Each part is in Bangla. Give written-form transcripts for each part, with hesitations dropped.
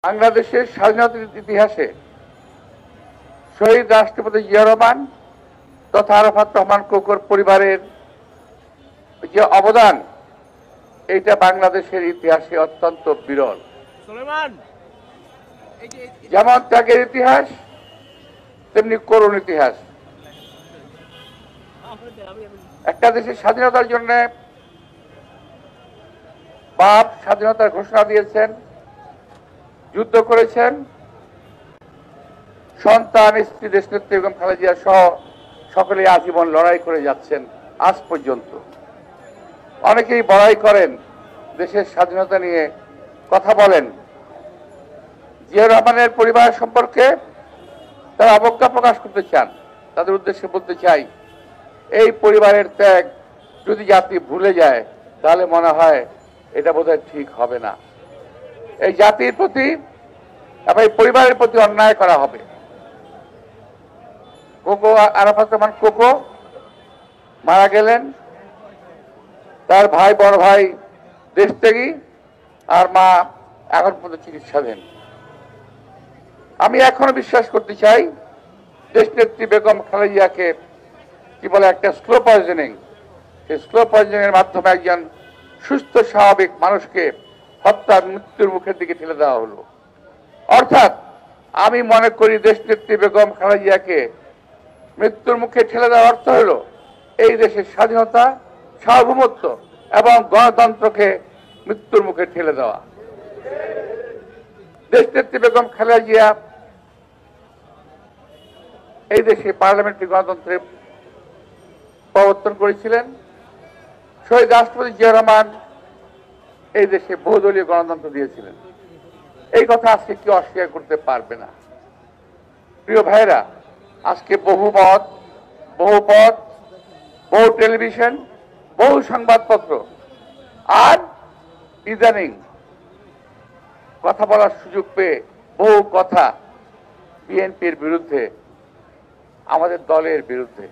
বাংলাদেশের স্বাধীনতার ইতিহাসে শহীদ রাষ্ট্রপতি জিয়া রহমান তথা আরাফাত রহমান কোকোর পরিবারের যে অবদান, এটা বাংলাদেশের ইতিহাসে অত্যন্ত বিরল। যেমন ত্যাগের ইতিহাস, তেমনি করুণ ইতিহাস। একটা দেশের স্বাধীনতার জন্য বাপ স্বাধীনতার ঘোষণা দিয়েছেন, যুদ্ধ করেছেন, সন্তান, স্ত্রী, দেশনেত্রী বেগম খালেদা জিয়া সহ সকলে আজীবন লড়াই করে যাচ্ছেন আজ পর্যন্ত। অনেকেই বড়াই করেন, দেশের স্বাধীনতা নিয়ে কথা বলেন। জিয়া রহমানের পরিবার সম্পর্কে তারা অবজ্ঞা প্রকাশ করতে চান। তাদের উদ্দেশ্যে বলতে চাই, এই পরিবারের ত্যাগ যদি জাতি ভুলে যায় তাহলে মনে হয় এটা বোধহয় ঠিক হবে না। এই জাতির প্রতি এবং এই পরিবারের প্রতি অন্যায় করা হবে। কোকো, আরাফাত রহমান কোকো মারা গেলেন, তার ভাই, বড় ভাই দেশত্যাগী, আর মা এখন পর্যন্ত চিকিৎসাধীন। আমি এখনো বিশ্বাস করতে চাই দেশনেত্রী বেগম খালেদা জিয়াকে কি বলে একটা স্লো পয়জনিং, এই স্লো পয়জনিং এর মাধ্যমে একজন সুস্থ স্বাভাবিক মানুষকে হত্যা, মৃত্যুর মুখের দিকে ঠেলে দেওয়া হলো। অর্থাৎ আমি মনে করি দেশনেত্রী বেগম খালেদা জিয়াকে মৃত্যুর মুখে ঠেলে দেওয়ার অর্থ হলো এই দেশের স্বাধীনতা, সার্বভৌমত্ব এবং গণতন্ত্রকে মৃত্যুর মুখে ঠেলে দেওয়া। দেশনেত্রী বেগম খালেদা জিয়া এই দেশে পার্লামেন্টারি গণতন্ত্রের প্রবর্তন করেছিলেন। শহীদ রাষ্ট্রপতি জিয়া রহমান এই দেশে বহুদলীয় গণতন্ত্র দিয়েছিলেন। এই কথা আজকে কেউ অস্বীকার করতে পারবে না। প্রিয় ভাইরা, আজকে বহু মত, বহু পথ, বহু টেলিভিশন, বহু সংবাদপত্র আর ইদানিং কথা বলার সুযোগ পেয়ে বহু কথা বিএনপির বিরুদ্ধে, আমাদের দলের বিরুদ্ধে।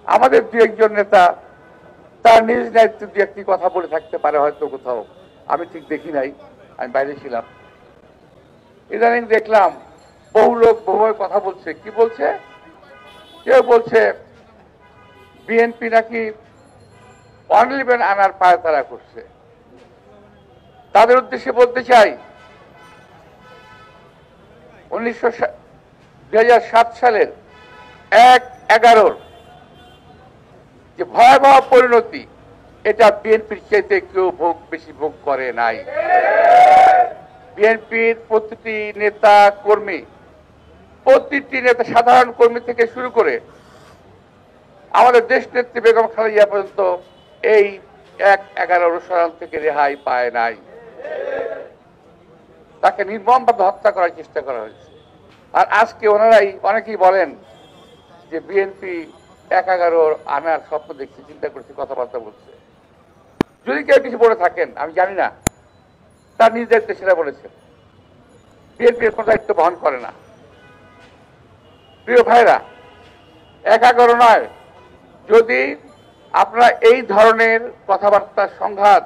আমাদের দু একজন নেতা তার নিজ দায়িত্বে দু একটি কথা বলে থাকতে পারে হয়তো কোথাও, আমি ঠিক দেখি নাই, আমি বাইরে ছিলাম। ইদানিং দেখলাম বহু লোক বহুভাবে কথা বলছে। কি বলছে? কেউ বলছে বিএনপি নাকি 111 আনার পায়তারা করছে। তাদের উদ্দেশ্যে বলতে চাই, 2007 সালের 1/11 যে ভয়াবহ পরিণতি, এটা বিএনপির চাইতে কেউ বেশি ভোগ করে নাই। বিএনপির প্রতিটি নেতা কর্মী, সাধারণ কর্মী থেকে শুরু করে আমাদের দেশনেত্রী বেগম খালেদা জিয়া পর্যন্ত এই 1/11 অনুসরণ থেকে রেহাই পায় নাই। তাকে নির্মমভাবে হত্যা করার চেষ্টা করা হয়েছে। আর আজকে ওনারাই অনেকেই বলেন যে বিএনপি 1/11 আনার স্বপ্ন দেখছে, চিন্তা করছে, কথাবার্তা বলছে। যদি কেউ কিছু বলে থাকেন আমি জানি না, তার নিজ দায়িত্বে সেটা বলেছেন। বিএনপির কোনো দায়িত্ব বহন করে না। প্রিয় ভাইরা, 1/11 নয়, যদি আপনারা এই ধরনের কথাবার্তা, সংঘাত,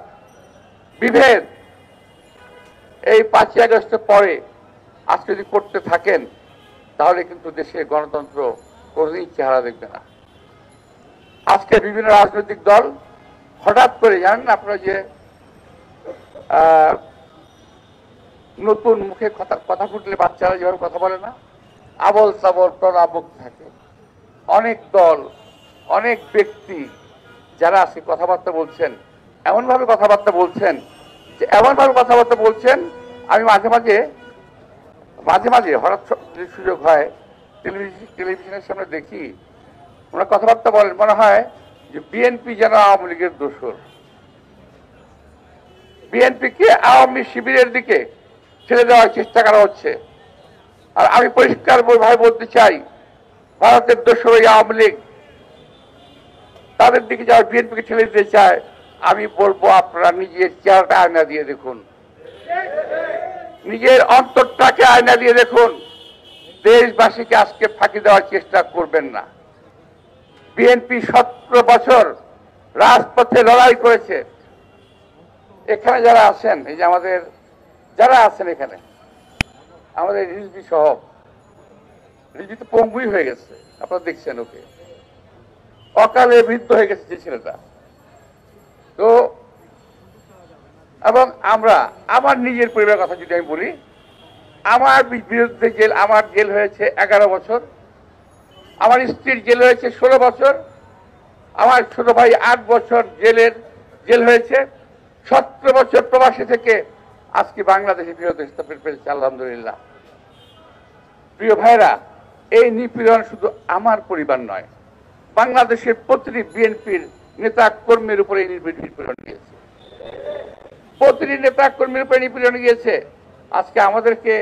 বিভেদ এই 5ই আগস্টের পরে আজকে যদি করতে থাকেন তাহলে কিন্তু দেশের গণতন্ত্র কোনদিন চেহারা দেখবে না। আজকে বিভিন্ন রাজনৈতিক দল হঠাৎ করে, জানেন না আপনারা, যে নতুন মুখে কথা ফুটলে বাচ্চারা যেভাবে কথা বলে না, আবল সাবল প্রলাপক থাকে। অনেক দল, অনেক ব্যক্তি যারা আজকে কথাবার্তা বলছেন, এমনভাবে কথাবার্তা বলছেন যে আমি মাঝে মাঝে হঠাৎ সুযোগ হয় টেলিভিশনের সামনে দেখি ওরা কথাবার্তা বলেন, মনে হয় যে বিএনপি যেন আওয়ামী লীগের দোসর, বিএনপিকে আওয়ামী শিবিরের দিকে ছেড়ে দেওয়ার চেষ্টা করা হচ্ছে। আর আমি পরিষ্কার ভাবে বলতে চাই, ভারতের দোসর ওই আওয়ামী লীগ, তাদের দিকে যারা বিএনপিকে ঠেলে দিতে চায়, আমি বলবো আপনারা নিজের চেহারাটা আয়না দিয়ে দেখুন, নিজের অন্তরটাকে আয়না দিয়ে দেখুন। দেশবাসীকে আজকে ফাঁকি দেওয়ার চেষ্টা করবেন না। বিএনপি 17 বছর রাজপথে লড়াই করেছে। এখানে যারা আছেন, এই যে আমাদের যারা আছেন এখানে, আমাদের রিজভি সহ, রিজভি তো পঙ্গুই হয়ে গেছে, আপনারা দেখছেন ওকে, অকালে মৃত্যু হয়ে গেছে যে ছেলেটা। তো এবং আমার নিজের পরিবারের কথা যদি আমি বলি, আমার বিরুদ্ধে আমার জেল হয়েছে 11 বছর, আমার স্ত্রীর জেল হয়েছে 16 বছর, আমার ছোট ভাই 8 বছর জেল হয়েছে, 17 বছর প্রবাসী থেকে আজকে বাংলাদেশে ফেরত স্থাপন পেরেছে, আলহামদুলিল্লাহ। প্রিয় ভাইরা, এই নিপীড়ন শুধু আমার পরিবার নয়, বাংলাদেশের প্রতিটি বিএনপির নেতা কর্মীর উপরে এই নিপীড়ন গিয়েছে, প্রতিটি নেতা কর্মীর উপরে নিপীড়ন গিয়েছে। আজকে আমাদেরকে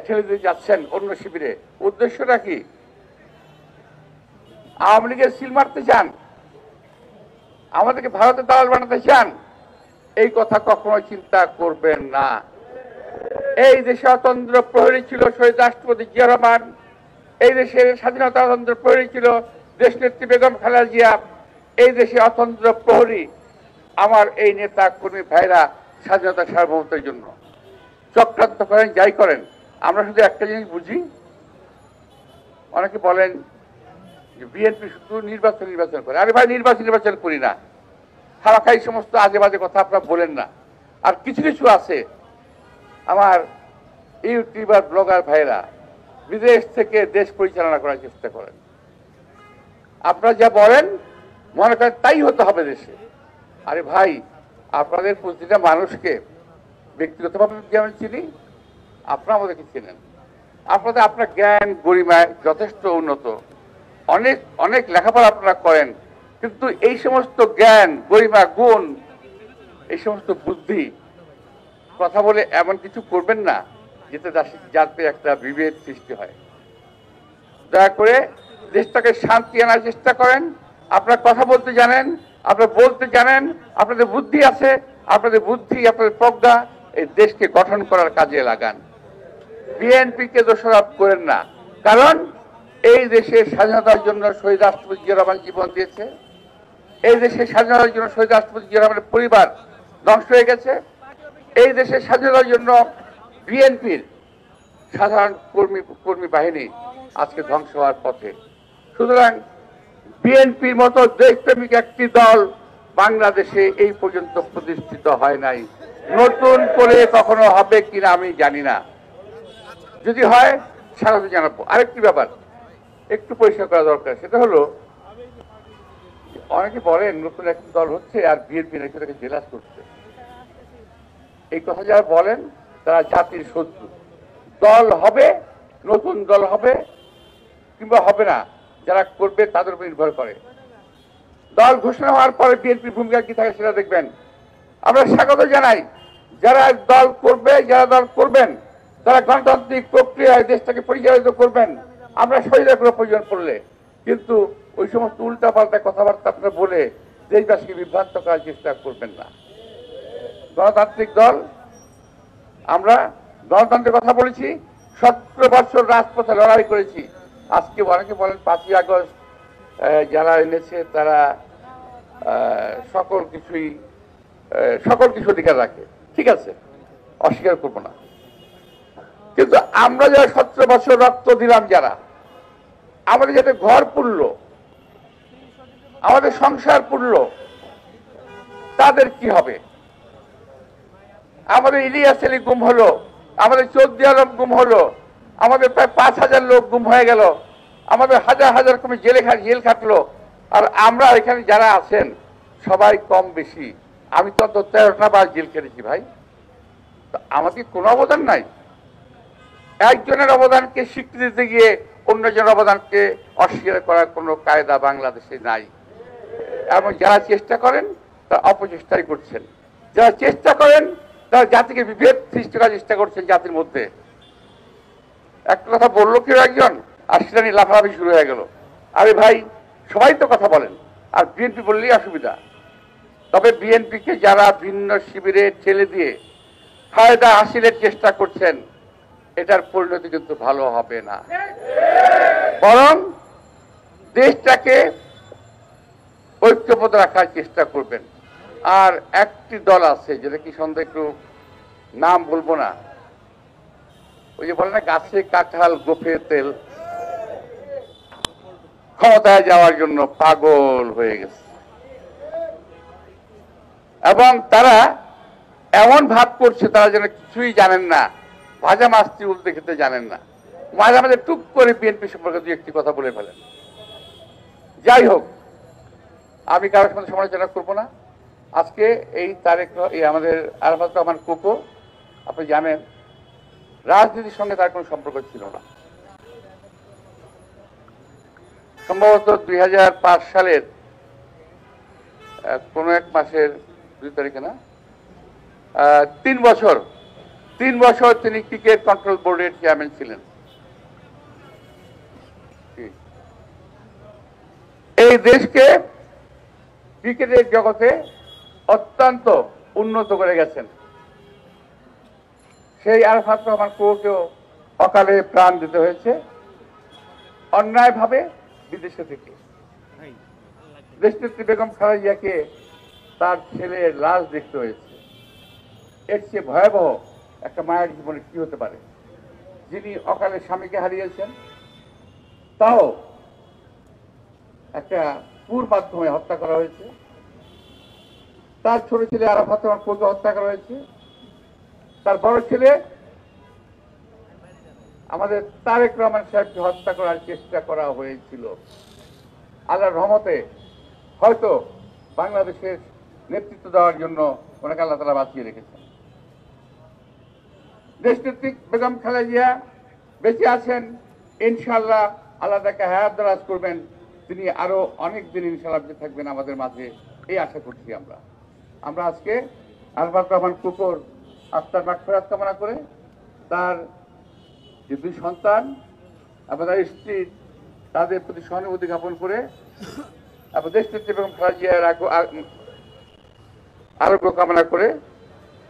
ঠেলে দিয়ে যাচ্ছেন অন্য শিবিরে, উদ্দেশ্যটা কি? আওয়ামী লীগের সিল মারতে চান, আমাদেরকে ভারতের দালাল বানাতে চান, এই কথা কখনো চিন্তা করবেন না। এই দেশে অতন্ত্র প্রহরী ছিল শহীদ রাষ্ট্রপতি জিয়া রহমান, এই দেশের স্বাধীনতা অতন্ত্র প্রহরী ছিল দেশনেত্রী বেগম খালেদা জিয়া, এই দেশে অতন্ত্র প্রহরী আমার এই নেতা কর্মী ভাইরা স্বাধীনতা সার্বভৌমত্বের জন্য চক্রান্ত করেন, যাই করেন। আমরা শুধু একটা জিনিস বুঝি, অনেকে বলেন যে বিএনপি শুধু নির্বাচন করে। আরে ভাই, নির্বাচন করি না, খাওয়া সমস্ত আজে বাজে কথা আপনারা বলেন না। আর কিছু কিছু আছে আমার ইউটিউবার ব্লগার ভাইরা বিদেশ থেকে দেশ পরিচালনা করার চেষ্টা করেন, আপনারা যা বলেন মনে করেন তাই হতে হবে দেশে। আরে ভাই, আপনাদের প্রতিটা মানুষকে ব্যক্তিগতভাবে যেমন চিনি, আপনারা আমাদেরকে চেনেন, আপনার জ্ঞান গরিমায় যথেষ্ট উন্নত, অনেক অনেক লেখাপড়া আপনারা করেন, কিন্তু এই সমস্ত জ্ঞান গরিমা গুণ, এই সমস্ত বুদ্ধি কথা বলে এমন কিছু করবেন না যাতে একটা বিভেদ সৃষ্টি হয়। দয়া করে দেশটাকে শান্তি আনার চেষ্টা করেন। আপনারা কথা বলতে জানেন, আপনারা বলতে জানেন, আপনাদের বুদ্ধি আছে, আপনাদের বুদ্ধি, আপনাদের প্রজ্ঞা এই দেশকে গঠন করার কাজে লাগান। বিএনপিকে দোষারোপ করেন না, কারণ এই দেশের স্বাধীনতার জন্য শহীদ রাষ্ট্রপতি জিয়া রহমান জীবন দিয়েছে, এই দেশের স্বাধীনতার জন্য শহীদ রাষ্ট্রপতি জিয়া রহমানের পরিবার ধ্বংস হয়ে গেছে, এই দেশের স্বাধীনতার জন্য বিএনপির সাধারণ কর্মী বাহিনী আজকে ধ্বংস হওয়ার পথে। সুতরাং বিএনপির মতো দেশপ্রেমিক একটি দল বাংলাদেশে এই পর্যন্ত প্রতিষ্ঠিত হয় নাই, নতুন করে কখনো হবে কিনা আমি জানি না, যদি হয় স্বাগত জানাবো। আরেকটি ব্যাপার একটু পরিষ্কার করা দরকার, সেটা হলো অনেকে বলেন নতুন একটি দল হচ্ছে আর বিএনপি নাকি তাকে জেলাস করছে। এই কথা যারা বলেন তারা জাতির শত্রু। দল হবে, নতুন দল হবে কিংবা হবে না, যারা করবে তাদের উপর নির্ভর করে। দল ঘোষণা হওয়ার পরে বিএনপির ভূমিকা কি থাকে সেটা দেখবেন। আমরা স্বাগত জানাই যারা দল করবে, যারা দল করবেন তারা গণতান্ত্রিক প্রক্রিয়ায় দেশটাকে পরিচালিত করবেন, আমরা শহীদের কোনো প্রয়োজন পড়লে। কিন্তু ওই সমস্ত উল্টাপাল্টা কথাবার্তা আপনারা বলে দেশবাসীকে বিভ্রান্ত করার চেষ্টা করবেন না। গণতান্ত্রিক দল, আমরা গণতন্ত্রের কথা বলেছি, 17 বছর রাজপথে লড়াই করেছি। আজকে অনেকে বলেন 5ই আগস্ট যারা এনেছে তারা সকল কিছু অধিকার রাখে, ঠিক আছে, অস্বীকার করব না, কিন্তু আমরা যারা 17 বছর রক্ত দিলাম, যারা আমাদের যাতে ঘর পুড়ল, আমাদের সংসার পুড়ল, তাদের কি হবে? আমাদের ইলিয়াস আলী গুম হলো, আমাদের চৌধুরী আলম গুম হলো, আমাদের প্রায় 5000 লোক গুম হয়ে গেল, আমাদের হাজার হাজার কমে জেল খাটলো। আর আমরা এখানে যারা আছেন সবাই কম বেশি, আমি তো 13টা বার জেল খেটেছি ভাই, আমাদের কোনো অবদান নাই। একজনের অবদানকে স্বীকৃতি দিতে গিয়ে অন্যজনের অবদানকে অস্বীকার করার কোনো কায়দা বাংলাদেশে নাই। এবং যারা চেষ্টা করেন তারা অপচেষ্টাই করছেন, যারা চেষ্টা করেন তারা জাতিকে বিভেদ সৃষ্টি করার চেষ্টা করছেন জাতির মধ্যে। একটা কথা বললো কেউ একজন, আর সেটা নিয়ে লাফালাফি শুরু হয়ে গেল। আরে ভাই, সবাই তো কথা বলেন, আর বিএনপি বললেই অসুবিধা। তবে বিএনপিকে যারা ভিন্ন শিবিরে ঠেলে দিয়ে ফায়দা হাসিলের চেষ্টা করছেন, এটার পরিণতি কিন্তু ভালো হবে না, বরং দেশটাকে ঐক্যবদ্ধ রাখার চেষ্টা করবেন। আর একটি দল আছে যেটা কি সন্ধ্যা একটু নাম বলবো না, ওই যে বলে না গাছে কাঁঠাল গোফে তেল, ক্ষমতায় যাওয়ার জন্য পাগল হয়ে গেছে। এবং তারা এমন ভাব করছে তারা যেন কিছুই জানেন না, ভাজা মাছটি উল্টে খেতে জানেন না। মাঝে মাঝে টুক করে বিএনপি সম্পর্কে দুই একটি কথা বলে ফেলেন। যাই হোক, আমি কারোর সাথে সমালোচনা করবো না। আজকে এই আমাদের আরাফাত রহমান কোকো, আপনি জানেন রাজনীতির সঙ্গে তার কোনো সম্পর্ক ছিল না। সম্ভবত 2005 সালের কোন এক মাসের 2 তারিখে না, 3 বছর তিনি ক্রিকেট কন্ট্রোল বোর্ডের চেয়ারম্যান ছিলেন। এই দেশকে ক্রিকেটের জগতে অত্যন্ত উন্নত করে গেছেন। সেই আরাফাত রহমান কোকেও অকালে প্রাণ দিতে হয়েছে অন্যায়ভাবে বিদেশে থেকে। দেশনেত্রী বেগম খালেদা জিয়াকে তার ছেলের লাশ দেখতে হয়েছে। এর চেয়ে ভয়াবহ একটা মায়ের জীবনে কি হতে পারে, যিনি অকালে স্বামীকে হারিয়েছেন, তাও একটা কুর মাধ্যমে হত্যা করা হয়েছে। তার ছোট ছেলে আরাফাত রহমান কোকে হত্যা করা হয়েছে। তার বড় ছেলে আমাদের তারেক রহমান সাহেবকে হত্যা করার চেষ্টা করা হয়েছিল। আল্লাহর রহমতে হয়তো বাংলাদেশের নেতৃত্ব দেওয়ার জন্য ওনাকে আল্লাহ তাআলা বাঁচিয়ে রেখেছেন। দেশনেত্রী বেগম খালেদা জিয়া বেঁচে আছেন, ইনশাআল্লাহ আল্লাহ তাকে হায়াত দারাজ করবেন। তিনি আরো অনেক দিন ইনশাআল্লাহ বেঁচে থাকবেন আমাদের মাঝে, এই আশা করছি আমরা আজকে আরাফাত রহমান কোকোর আত্মার মাগফিরাত কামনা করে তার যে 2 সন্তান এবং তার স্ত্রী, তাদের প্রতি সহানুভূতি জ্ঞাপন করে এবং দেশনেত্রী বেগম খালেদা জিয়ার আরোগ্য কামনা করে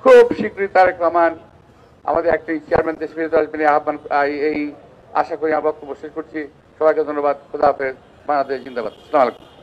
খুব শীঘ্রই তারেক রহমান আমাদের একটা চেয়ারম্যান দেশ বিরোধী আসবেন আহ্বান, এই আশা করি আমার বক্তব্য শেষ করছি। সবাইকে ধন্যবাদ। খোদা হাফেজ। বাংলাদেশ জিন্দাবাদ। আসসালামু আলাইকুম।